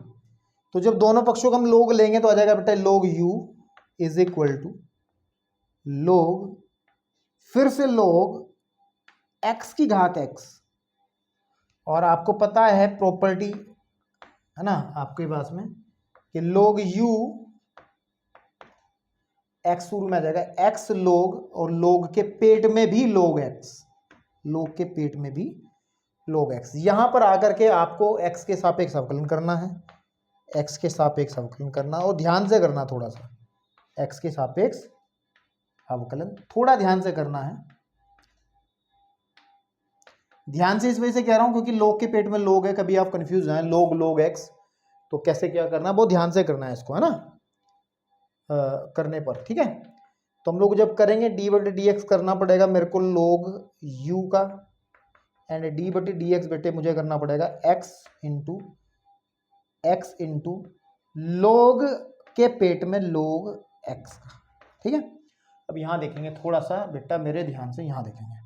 तो जब दोनों पक्षों का हम log लेंगे तो आ जाएगा बेटा log u is equal to log फिर से log x की घात x। और आपको पता है प्रॉपर्टी है ना आपके पास में कि log u x शुरू में आ जाएगा x log, और log के पेट में भी log x, log के पेट में भी log x। यहां पर आकर के आपको x के सापेक्ष अवकलन करना है, x के सापेक्ष अवकलन करना, और ध्यान से करना, थोड़ा सा x के सापेक्ष अवकलन थोड़ा ध्यान से करना है। ध्यान से इस वजह से कह रहा हूं क्योंकि log के पेट में log है, कभी आप कंफ्यूज हैं log x, तो कैसे क्या करना है, बहुत ध्यान से करना है इसको, है ना, करने पर। ठीक है, तो हम लोग जब करेंगे डी बटे डी एक्स करना पड़ेगा मेरे को log u का, एंड डी बटे डी एक्स बेटे मुझे करना पड़ेगा x इंटू log के पेट में log x का। ठीक है, अब यहाँ देखेंगे थोड़ा सा बेटा, मेरे ध्यान से यहाँ देखेंगे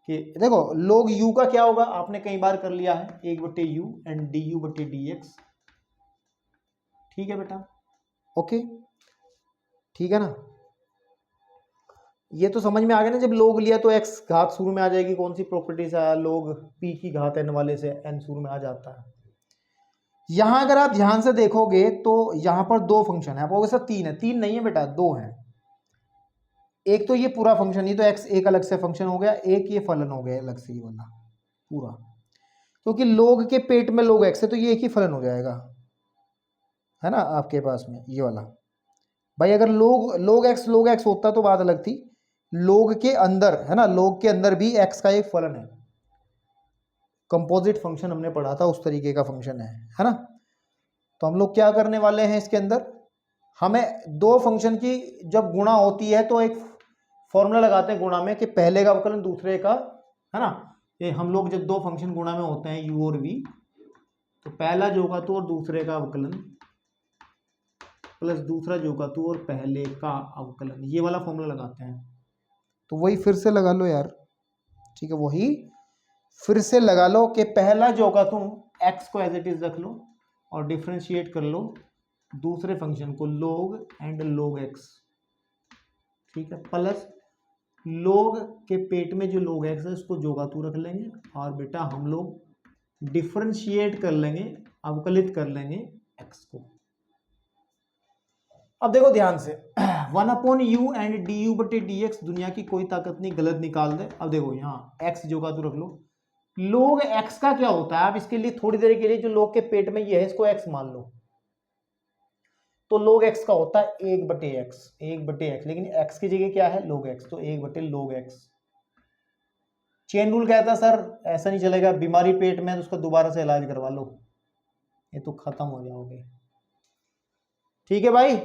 कि देखो log u का क्या होगा, आपने कई बार कर लिया है, एक बटे u एंड डी यू बटे डी एक्स। ठीक है बेटा, ओके, ठीक है ना, ये तो समझ में आ गया ना। जब log लिया तो x घात शुरू में आ जाएगी, कौन सी प्रॉपर्टी से आया, log p की घात n वाले से n शुरू में आ जाता है। यहां अगर आप ध्यान से देखोगे तो यहां पर दो फंक्शन है, आप कहोगे सर तीन है, तीन नहीं है बेटा, दो है। एक तो ये पूरा फंक्शन, ये तो एक्स एक अलग से फंक्शन हो गया, एक ये फलन हो गया अलग से ये वाला पूरा, क्योंकि लोग के पेट में लोग एक्स है तो ये एक ही फलन हो जाएगा, है ना आपके पास में ये वाला। भाई अगर लोग एक्स होता तो बात अलग थी, लोग के अंदर है ना, लोग के अंदर भी एक्स का एक फलन है, कंपोजिट फंक्शन हमने पढ़ा था उस तरीके का फंक्शन है ना। तो हम लोग क्या करने वाले हैं इसके अंदर, हमें दो फंक्शन की जब गुणा होती है तो एक फॉर्मूला लगाते हैं गुणा में कि पहले का अवकलन दूसरे का, है ना। ये हम लोग जब दो फंक्शन गुणा में होते हैं u और v, तो पहला जो का तो और दूसरे का अवकलन प्लस दूसरा जो का तो और पहले का अवकलन, ये वाला फॉर्मूला लगाते हैं। तो वही फिर से लगा लो यार, ठीक है, वही फिर से लगा लो कि पहला जो का तुम x को एज इट इज रख लो और डिफरेंशिएट कर लो दूसरे फंक्शन को log एंड log x, ठीक है, प्लस log के पेट में जो log x है उसको जो का तू रख लेंगे और बेटा हम लोग डिफरेंशिएट कर लेंगे, अवकलित कर लेंगे x को। अब देखो ध्यान से 1/u एंड du बटे dx, दुनिया की कोई ताकत नहीं, गलत निकाल दे। अब देखो यहाँ x जो का तू रख लो, log x का क्या होता है, आप इसके लिए थोड़ी देर के लिए जो log के पेट में ये है इसको x मान लो, तो log x का होता है 1/x, लेकिन x की जगह क्या है log x, तो 1/log x। चेन रूल कहता है सर ऐसा नहीं चलेगा, बीमारी पेट में है तो उसका दोबारा से इलाज करवा लो, ये तो खत्म हो जाओगे, ठीक है भाई।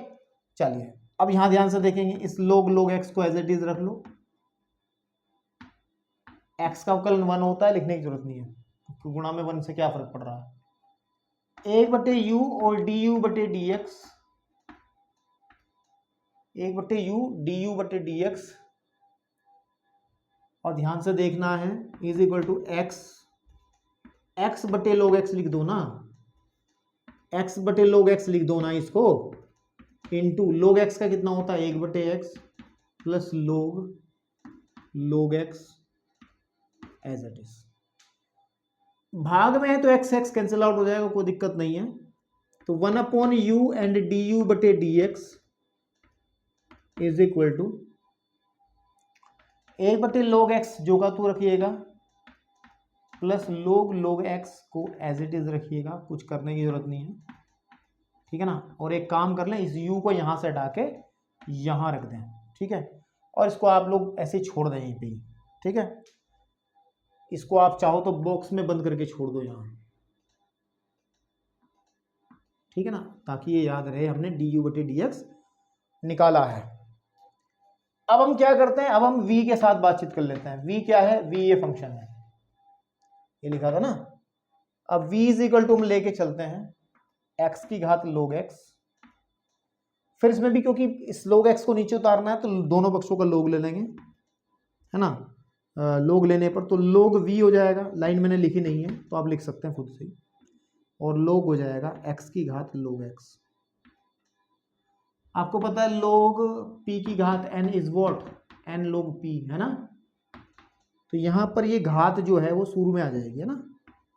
चलिए अब यहां ध्यान से देखेंगे, इस log x को एज इट इज रख लो, x का अवकलन 1 होता है, लिखने की जरूरत नहीं है, तो गुणा में 1 से क्या फर्क पड़ रहा है, 1/u और du बटे dx, 1/u du बटे dx, और ध्यान से देखना है इज इक्वल टू x बटे log x लिख दो ना, x बटे log x लिख दो ना इसको, इनटू log x का कितना होता है 1/x plus log x as it is. भाग में है तो x कैंसिल आउट हो जाएगा, कोई दिक्कत नहीं है। तो 1/u एंड du बटे dx is equal to 1/log x जो का तू रखिएगा प्लस log x को एज इट इज रखिएगा, कुछ करने की जरूरत नहीं है, ठीक है ना। और एक काम कर लें, इस u को यहां से हटा के यहां रख दें, ठीक है, और इसको आप लोग ऐसे छोड़ दें यहीं पे ही, ठीक है। इसको आप चाहो तो बॉक्स में बंद करके छोड़ दो यहां, ठीक है ना, ताकि ये याद रहे हमने du बटे dx निकाला है। अब हम क्या करते हैं, अब हम v के साथ बातचीत कर लेते हैं। v क्या है, v ये फंक्शन है, ये लिखा था ना। अब v इज इक्वल टू हम लेके चलते हैं x की घात log x, फिर इसमें भी क्योंकि इस log x को नीचे उतारना है तो दोनों पक्षों का log ले लेंगे, है ना। log लेने पर तो log v हो जाएगा, लाइन मैंने लिखी नहीं है तो आप लिख सकते हैं खुद से, और log हो जाएगा x की घात log x। आपको पता है log p की घात n is what, n log p, है ना। तो यहां पर ये घात जो है वो शुरू में आ जाएगी, है ना।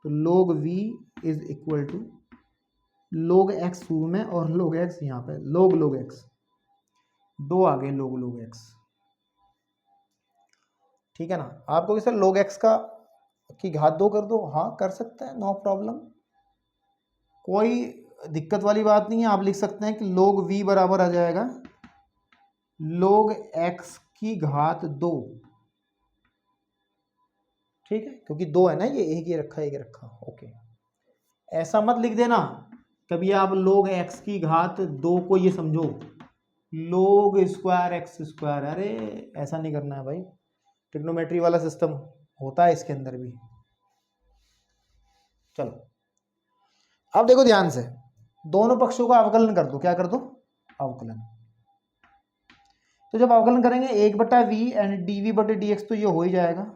तो log v is equal to log x शुरू में और log x यहाँ पे, log x, दो आ गए log x, ठीक है ना। आपको सर log x की घात 2 कर दो, हाँ कर सकते हैं, नो प्रॉब्लम, कोई दिक्कत वाली बात नहीं है। आप लिख सकते हैं कि log v बराबर आ जाएगा log x की घात 2, ठीक है, क्योंकि 2 है ना, ये एक ही रखा, ओके। ऐसा मत लिख देना कभी आप log x की घात 2 को ये समझो log स्क्वायर x स्क्वायर, अरे ऐसा नहीं करना है भाई, ट्रिग्नोमेट्री वाला सिस्टम होता है इसके अंदर भी। चलो अब देखो ध्यान से, दोनों पक्षों का अवकलन कर दो, क्या कर दो, अवकलन। तो जब अवकलन करेंगे 1/v एंड dv बटे dx, तो ये हो ही जाएगा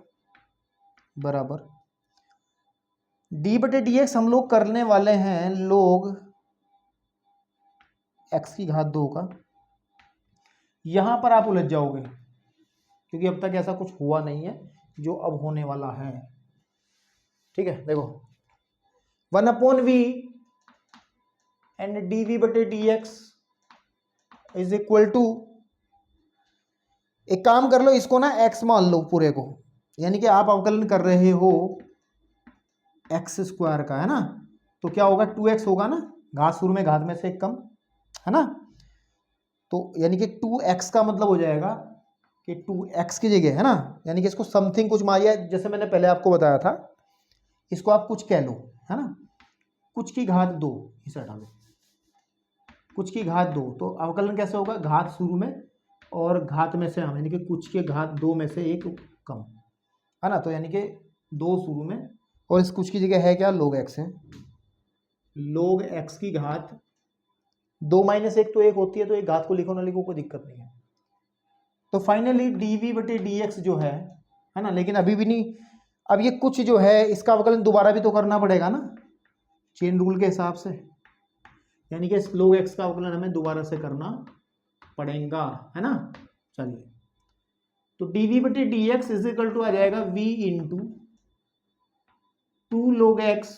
बराबर d बटे dx हम लोग करने वाले हैं log x की घात 2 का। यहां पर आप उलझ जाओगे क्योंकि अब तक ऐसा कुछ हुआ नहीं है जो अब होने वाला है, ठीक है। देखो 1/v एंड dv बटे dx इज इक्वल टू एक काम कर लो, इसको ना x मान लो पूरे को, यानी कि आप अवकलन कर रहे हो एक्स स्क्वायर का, है ना, तो क्या होगा 2x होगा ना, घात शुरू में घात में से एक कम, है ना, तो यानी कि 2x का मतलब हो जाएगा कि 2x की जगह, है ना, यानी कि इसको समथिंग कुछ मारिया, जैसे मैंने पहले आपको बताया था, इसको आप कुछ कह लो, है ना, कुछ की घात 2, इसे हटा दो, कुछ की घात 2, तो अवकलन कैसे होगा, घात शुरू में और घात में से हम, यानी कि कुछ के घात 2 में से एक कम, है ना, तो यानी कि 2 शुरू में, और इस कुछ की जगह है क्या, log x है, log x की घात 2 माइनस 1 तो 1 होती है, तो एक घात को लिखो ना लिखो कोई दिक्कत नहीं है। तो फाइनली dv बटे dx जो है ना, लेकिन अभी भी नहीं, अब ये कुछ जो है इसका अवकलन दोबारा भी तो करना पड़ेगा ना, चेन रूल के हिसाब से, यानी कि इस log x का अवकलन हमें दोबारा से करना पड़ेगा, है ना। चलिए, तो dv बटे dx इज इक्वल टू आ जाएगा v इंटू 2 log x,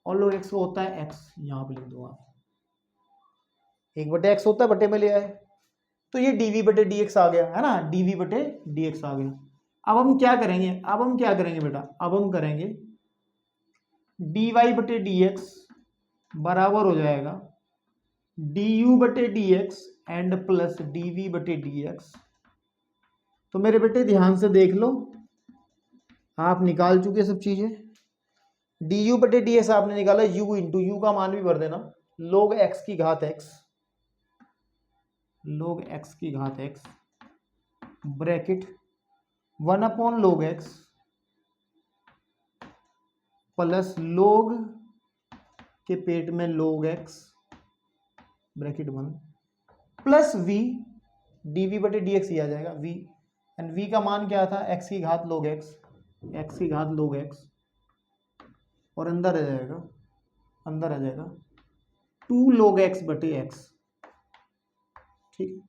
और log x को होता है x, यहां पे लिख दो आप, 1/x होता है, बटे में ले आए, तो ये dv बटे dx आ गया, है ना, dv बटे dx आ गया। अब हम क्या करेंगे, बेटा, अब हम करेंगे dy बटे dx बराबर हो जाएगा du बटे dx एंड प्लस dv बटे dx। तो मेरे बेटे ध्यान से देख लो, आप निकाल चुके सब चीजें, du बटे dx आपने निकाला, u इंटू यू का मान भी भर देना, log x की घात x, log x की घात x bracket 1/log x plus log के पेट में log x bracket 1 plus v dv बटे dx ही आ जाएगा, v एंड v का मान क्या था, x की घात log x, x की घात log x, और अंदर आ जाएगा 2 log x बटे x। ठीक,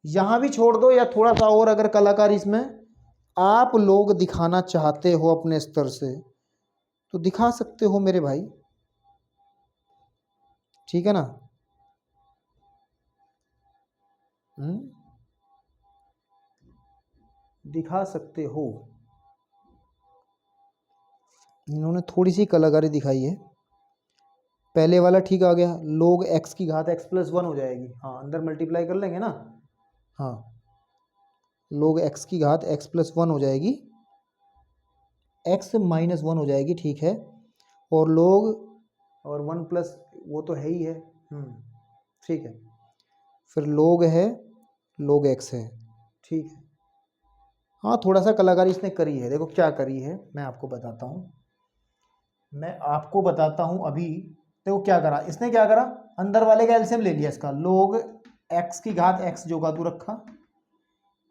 यहां भी छोड़ दो, या थोड़ा सा और अगर कलाकारी इसमें आप लोग दिखाना चाहते हो अपने स्तर से तो दिखा सकते हो मेरे भाई, ठीक है ना। दिखा सकते हो, इन्होंने थोड़ी सी कलाकारी दिखाई है, पहले वाला ठीक आ गया, log x की घात x प्लस 1 हो जाएगी, हाँ अंदर मल्टीप्लाई कर लेंगे ना, हाँ log x की घात x प्लस 1 हो जाएगी, x माइनस 1 हो जाएगी, ठीक है, और log और 1 प्लस वो तो है ही है, ठीक है, फिर log है, log x है, ठीक है, हाँ थोड़ा सा कलाकारी इसने करी है, देखो क्या करी है, मैं आपको बताता हूँ अभी। देखो क्या करा इसने, क्या करा, अंदर वाले का एलसीएम ले लिया इसका, log x की घात x जो का तू रखा,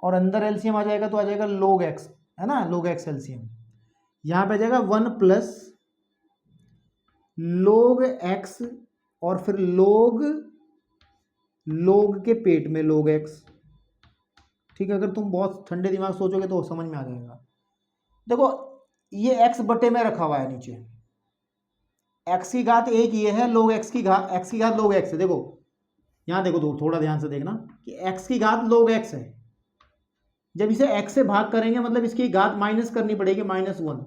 और अंदर एलसीएम आ जाएगा तो आ जाएगा log x, है ना, log x एलसीएम, यहाँ पे आ जाएगा 1 प्लस log x, और फिर log के पेट में log x, ठीक है, अगर तुम बहुत ठंडे दिमाग सोचोगे तो समझ में आ जाएगा। देखो ये x बटे में रखा हुआ है नीचे, x की घात एक ये है, log x की घात log x है, देखो यहां देखो, तो थोड़ा ध्यान से देखना कि x की घात log x है, जब इसे x से भाग करेंगे मतलब इसकी घात माइनस करनी पड़ेगी -1,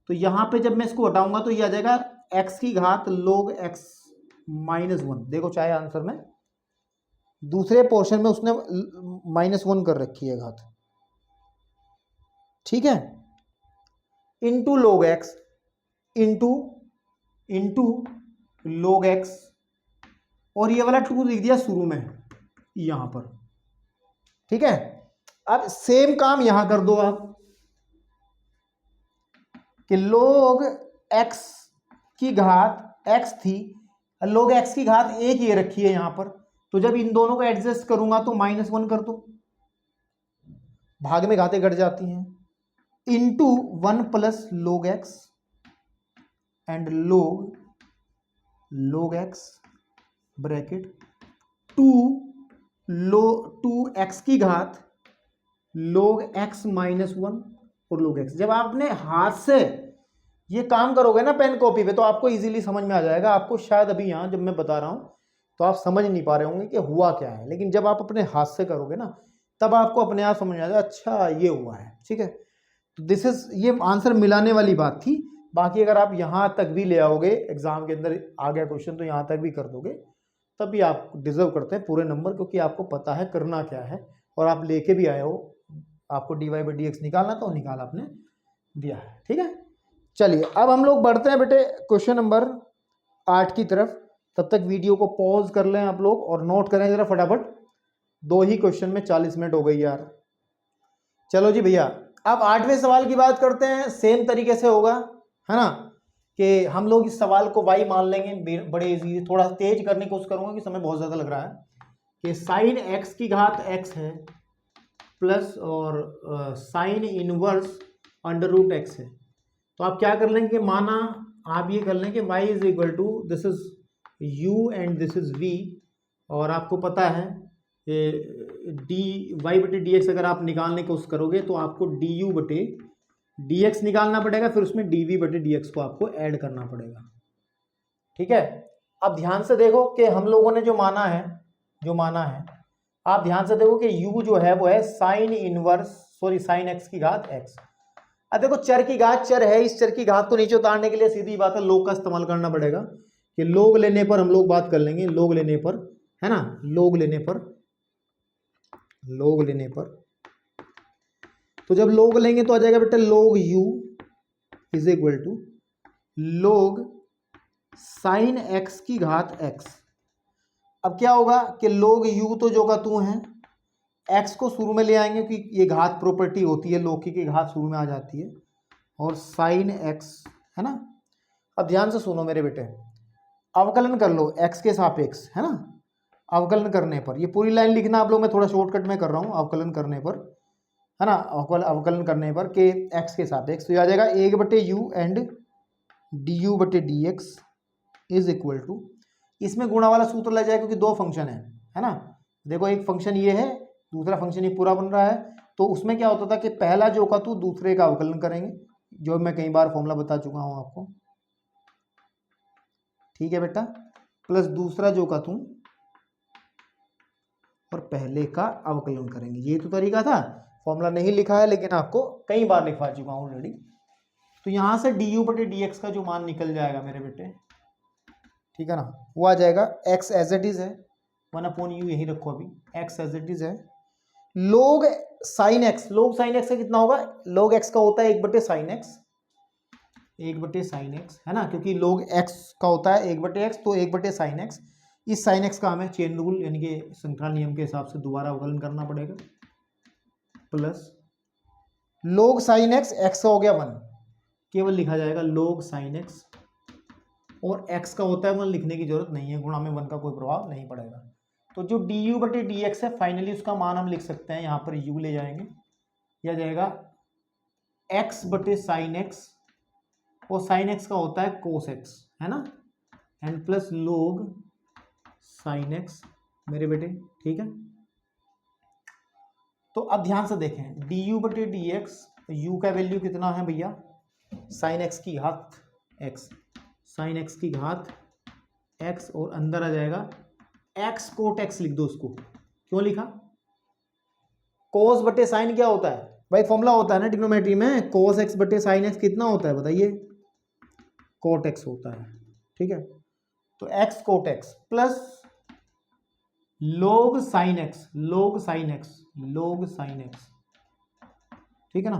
तो यहां पे जब मैं इसको हटाऊंगा तो ये आ जाएगा x की घात log x -1, देखो चाहे आंसर में दूसरे पोर्शन में उसने -1 कर रखी है घात, ठीक है, into log x into log x, और ये वाला 2 लिख दिया शुरू में यहां पर, ठीक है। अब सेम काम यहां कर दो आप कि log x की घात x थी, log x की घात एक ये रखी है यहां पर, तो जब इन दोनों को एडजस्ट करूंगा तो -1 कर दो, भाग में घातें घट जाती हैं, into 1 plus log x and log x bracket 2x की घात log x -1 और log x। जब आपने हाथ से ये काम करोगे ना पेन कॉपी पे तो आपको इजीली समझ में आ जाएगा, आपको शायद अभी यहाँ जब मैं बता रहा हूँ तो आप समझ नहीं पा रहे होंगे कि हुआ क्या है, लेकिन जब आप अपने हाथ से करोगे ना तब आपको अपने आप समझ आ जाए अच्छा ये हुआ है, ठीक है। तो दिस इज, ये आंसर मिलाने वाली बात थी। बाकी अगर आप यहाँ तक भी ले आओगे, एग्जाम के अंदर आ गया क्वेश्चन तो यहाँ तक भी कर दोगे, तब भी आप डिजर्व करते हैं पूरे नंबर, क्योंकि आपको पता है करना क्या है और आप लेके भी आए हो। आपको dy/dx निकालना तो निकाल आपने दिया है, ठीक है। चलिए अब हम लोग बढ़ते हैं बेटे क्वेश्चन नंबर 8 की तरफ। तब तक वीडियो को पॉज कर लें आप लोग और नोट करें जरा फटाफट, 2 ही क्वेश्चन में 40 मिनट हो गई यार। चलो जी भैया, अब 8वें सवाल की बात करते हैं। सेम तरीके से होगा, है ना, कि हम लोग इस सवाल को y मान लेंगे, बड़े इजी। थोड़ा तेज करने की कोशिश करूंगा कि समय बहुत ज्यादा लग रहा है। कि साइन x की घात x है प्लस और sine inverse under root x है। तो आप क्या कर लेंगे, माना आप ये कर लें कि y is equal to this is u and this is v, और आपको पता है dy/dx अगर आप निकालने की कोशिश करोगे तो आपको du/dx निकालना पड़ेगा, फिर उसमें dv/dx को आपको ऐड करना पड़ेगा, ठीक है। अब ध्यान से देखो कि हम लोगों ने जो माना है आप ध्यान से देखो कि u जो है वो है साइन x की घात x। अब देखो चर की घात चर है, इस चर की घात को नीचे उतारने के लिए सीधी बात है लोग का इस्तेमाल करना पड़ेगा। कि लोग लेने पर हम लोग बात कर लेंगे, लोग लेने पर, है ना, लोग लेने पर तो जब लोग लेंगे तो आ जाएगा बेटा लोग u इज इक्वल टू लोग साइन x की घात x। अब क्या होगा कि लोग u तो जो का तू है, x को शुरू में ले आएंगे क्योंकि ये घात प्रॉपर्टी होती है, लौकिक की घात शुरू में आ जाती है, और साइन x, है ना। अब ध्यान से सुनो मेरे बेटे, अवकलन कर लो x के सापेक्ष, है ना। अवकलन करने पर, ये पूरी लाइन लिखना आप लोग, मैं थोड़ा शॉर्टकट में कर रहा हूँ, अवकलन करने पर, है ना, अवकलन करने पर के x के सापेक्ष तो ये आ जाएगा 1/u and du/dx is equal to, इसमें गुणा वाला सूत्र लग जाएगा क्योंकि 2 फंक्शन है ना। देखो एक फंक्शन ये है, दूसरा फंक्शन ये पूरा बन रहा है, तो उसमें क्या होता था कि पहला जो का तू दूसरे का अवकलन करेंगे, जो मैं कई बार फॉर्मूला बता चुका हूं आपको, ठीक है बेटा, प्लस दूसरा जो का तू और पहले का अवकलन करेंगे। ये तो तरीका था, फॉर्मूला नहीं लिखा है लेकिन आपको कई बार लिखवा चुका हूं ऑलरेडी। तो यहां से du/dx का जो मान निकल जाएगा मेरे बेटे, ठीक है ना, वो आ जाएगा x एज इट इज है 1/u, यही रखो अभी, x एज इट इज है, लोग साइन x का कितना होगा, लोग x का होता है 1/sin x, 1/sin x, है ना, क्योंकि लोग x का होता है 1/x, तो 1/sin x। इस sin x का हमें चेन रूल यानी कि श्रृंखला नियम के हिसाब से दोबारा अवकलन करना पड़ेगा, plus log sine x, x का हो गया 1, केवल लिखा जाएगा लोग साइन x, और x का होता है 1, लिखने की जरूरत नहीं है, गुणा में 1 का कोई प्रभाव नहीं पड़ेगा। तो जो du/dx है फाइनली उसका मान हम लिख सकते हैं, यहाँ पर u ले जाएंगे, यह जाएगा x/sin x, और sin x का होता है cos x, है ना, एंड प्लस लोग sin x मेरे बेटे, ठीक है। तो अब ध्यान से देखें du/dx, u का वैल्यू कितना है भैया, sin x की घात x, sin x की घात x, और अंदर आ जाएगा x cot x, लिख दो उसको। क्यों लिखा, cos/sin क्या होता है भाई, फॉर्मूला होता है ना ट्रिग्नोमेट्री में, cos x/sin x कितना होता है बताइए, cot x होता है, ठीक है। तो x cot x plus log sin x, ठीक है ना।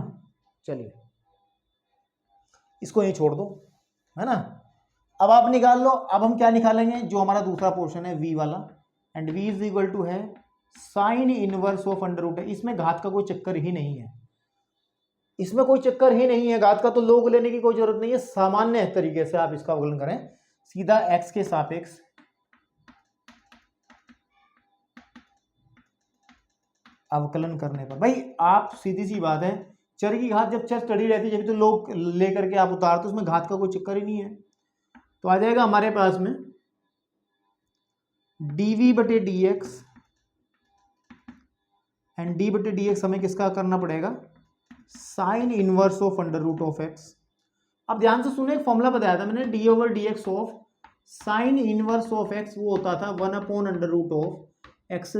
चलिए इसको यहीं छोड़ दो, है ना। अब आप निकाल लो, अब हम क्या निकालेंगे, जो हमारा दूसरा पोर्शन है v वाला, and v is equal to है sine inverse of under root है। इसमें घात का कोई चक्कर ही नहीं है, इसमें कोई चक्कर ही नहीं है, घात का तो लोग लेने की कोई जरूरत नहीं है। सामान्य तरीके से आप इसका अवकलन करें सीधा x के सापेक्ष अवकलन करने पर, भाई आप सीधी सी बात है, चर की घात जब चर स्टडी रहती है जब तो लोग लेकर के आप उतारते, उसमें घात का कोई चक्कर ही नहीं है। तो आ जाएगा हमारे पास में dv/dx, एंड d/dx हमें किसका करना पड़ेगा, sine inverse of under root of x। अब ध्यान से सुने, एक फॉर्मूला बताया था मैंने, d/dx of sine inverse of x वो होता था 1/√x²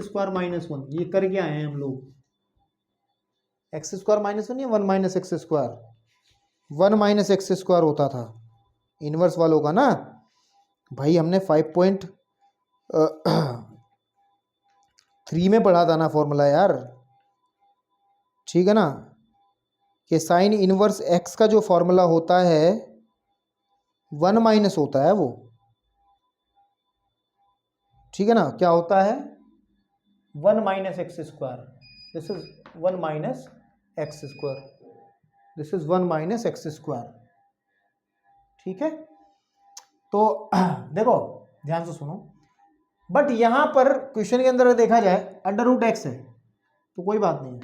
- 1, ये करके आए हैं हम लोग, एक्स स्क्वायर माइनस 1 या 1 minus x square, 1 minus x square होता था इनवर्स वालों का ना भाई, हमने 5.3 में पढ़ा था ना फॉर्मूला यार, ठीक है ना, कि साइन इनवर्स एक्स का जो फॉर्मूला होता है 1 माइनस होता है वो, ठीक है ना, क्या होता है 1 minus x square, this is 1 minus x square, this is 1 minus x square, ठीक है। तो देखो ध्यान से सुनो, बट यहां पर क्वेश्चन के अंदर देखा जाए अंडर रूट एक्स है तो कोई बात नहीं है,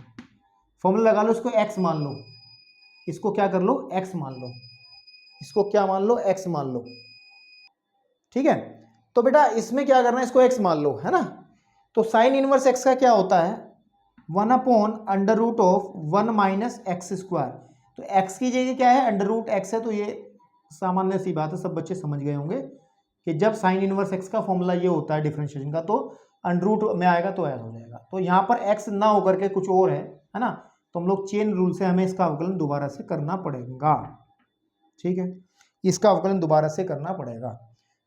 फॉर्मूला लगा लो, इसको एक्स मान लो, इसको क्या कर लो एक्स मान लो, इसको क्या मान लो एक्स मान लो, ठीक है। तो बेटा इसमें क्या करना है, इसको एक्स मान लो, है ना। तो साइन इनवर्स एक्स का क्या होता है 1 upon under root of 1 minus x square. तो एक्स की जगह क्या है अंडर रूट एक्स है, तो ये सामान्य सी बात है, सब बच्चे समझ गए होंगे कि जब साइन इनवर्स एक्स का फॉर्मूला ये होता है डिफरेंशिएशन का, तो अंडर रूट में आएगा तो ऐसा हो जाएगा। तो यहाँ पर एक्स ना होकर के कुछ और है ना, तो हम लोग चेन रूल से हमें इसका अवकलन दोबारा से करना पड़ेगा, ठीक है, इसका अवकलन दोबारा से करना पड़ेगा।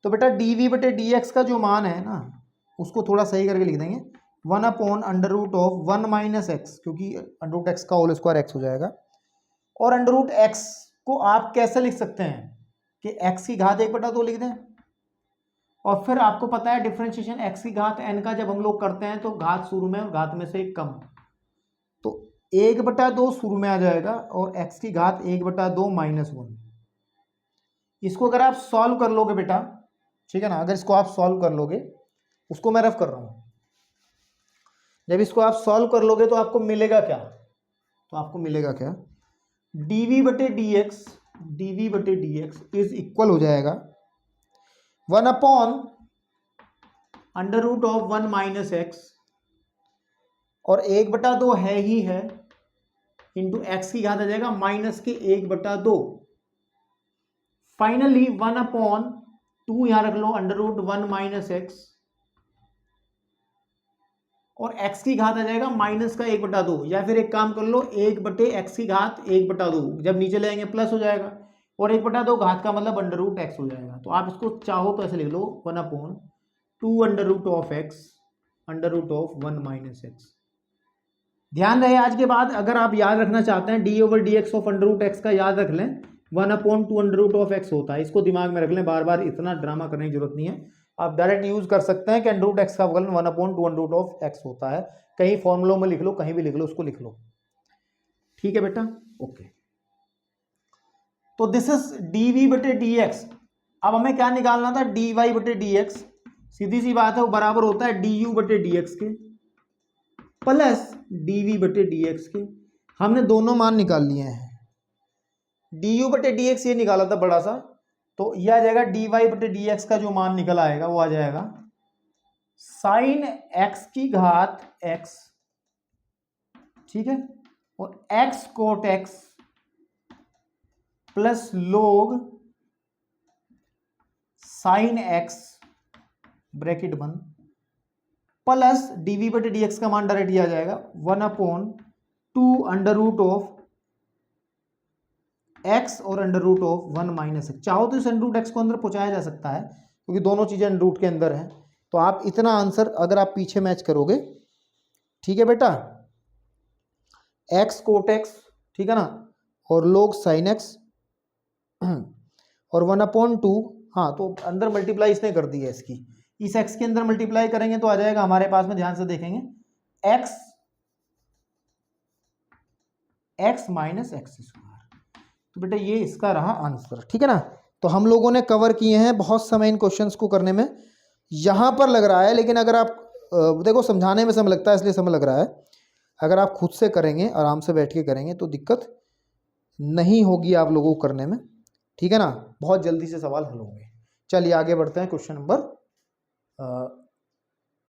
तो बेटा dv बटे dx का जो मान है ना उसको थोड़ा सही करके लिख देंगे 1 upon under root of 1 minus x, क्योंकि अंडर रूट एक्स का होल स्क्वायर एक्स हो जाएगा, और अंडर रूट एक्स को आप कैसे लिख सकते हैं कि x की घात 1/2 लिख दें, और फिर आपको पता है डिफरेंशिएशन x की घात n का जब हम लोग करते हैं तो घात शुरू में और घात में से एक कम, तो 1/2 शुरू में आ जाएगा और x की घात 1/2 माइनस 1। इसको अगर आप सॉल्व कर लोगे बेटा, ठीक है ना, अगर इसको आप सॉल्व कर लोगे, उसको मैं रफ कर रहा हूं, जब इसको आप सॉल्व कर लोगे तो आपको मिलेगा क्या, तो आपको मिलेगा क्या dv बटे dx इज इक्वल हो जाएगा 1 upon under root of 1 minus x, और 1/2 है ही है, इंटू एक्स की घात आ जाएगा माइनस के 1/2, फाइनली 1 अपॉन 2 यहां रख लो अंडर रूट 1 माइनस एक्स, और x की घात आ जाएगा माइनस का 1/2, या फिर एक काम कर लो 1/x की घात 1/2, जब नीचे ले आएंगे प्लस हो जाएगा, और 1/2 घात का मतलब अंडर रूट एक्स हो जाएगा। तो आप इसको चाहो तो ऐसे लिख लो 1 upon 2 under root of x under root of 1 minus x. ध्यान रहे आज के बाद अगर आप याद रखना चाहते हैं d/dx of under root x का याद रख लें, 1 upon 2 under root of x होता है, इसको दिमाग में रख लें, बार बार इतना ड्रामा करने की जरूरत नहीं है, आप डायरेक्ट यूज कर सकते हैं कि अंडर रूट एक्स का अवकलन 1 upon 2 under root of x होता है, कहीं फॉर्मुलों में लिख लो, कहीं भी लिख लो, उसको लिख लो, ठीक है बेटा, ओके। तो दिस इज dv बटे dx। अब हमें क्या निकालना था dy बटे dx, सीधी सी बात है वो बराबर होता है du बटे dx के प्लस dv बटे dx के, हमने दोनों मान निकाल लिए हैं, du बटे dx ये निकाला था बड़ा सा, तो यह आ जाएगा dy बटे dx का जो मान निकल आएगा वो आ जाएगा साइन x की घात x, ठीक है, और x cot x plus log sine x bracket बंद प्लस dv बटे dx का मान डायरेक्ट आ जाएगा 1 upon 2 under root of x और under root of 1 minus x. चाहो तो इस अंडर रूट एक्स को अंदर पहुंचाया जा सकता है क्योंकि दोनों चीजें अंडर रूट के अंदर हैं, तो आप इतना आंसर अगर आप पीछे मैच करोगे, ठीक है बेटा, x कोट x, ठीक है ना, और लोग साइन x और 1 अपॉन 2, हाँ तो अंदर मल्टीप्लाई इसने कर दी है इसकी, इस x के अंदर मल्टीप्लाई करेंगे तो आ जाएगा हमारे पास में, ध्यान से देखेंगे x माइनस एक्स स्क्वायर। तो बेटा ये इसका रहा आंसर, ठीक है ना। तो हम लोगों ने कवर किए हैं बहुत समय इन क्वेश्चंस को करने में, यहाँ पर लग रहा है, लेकिन अगर आप देखो समझाने में समय लगता है इसलिए समय लग रहा है, अगर आप खुद से करेंगे आराम से बैठ के करेंगे तो दिक्कत नहीं होगी आप लोगों को करने में, ठीक है ना, बहुत जल्दी से सवाल हल होंगे। चलिए आगे बढ़ते हैं क्वेश्चन नंबर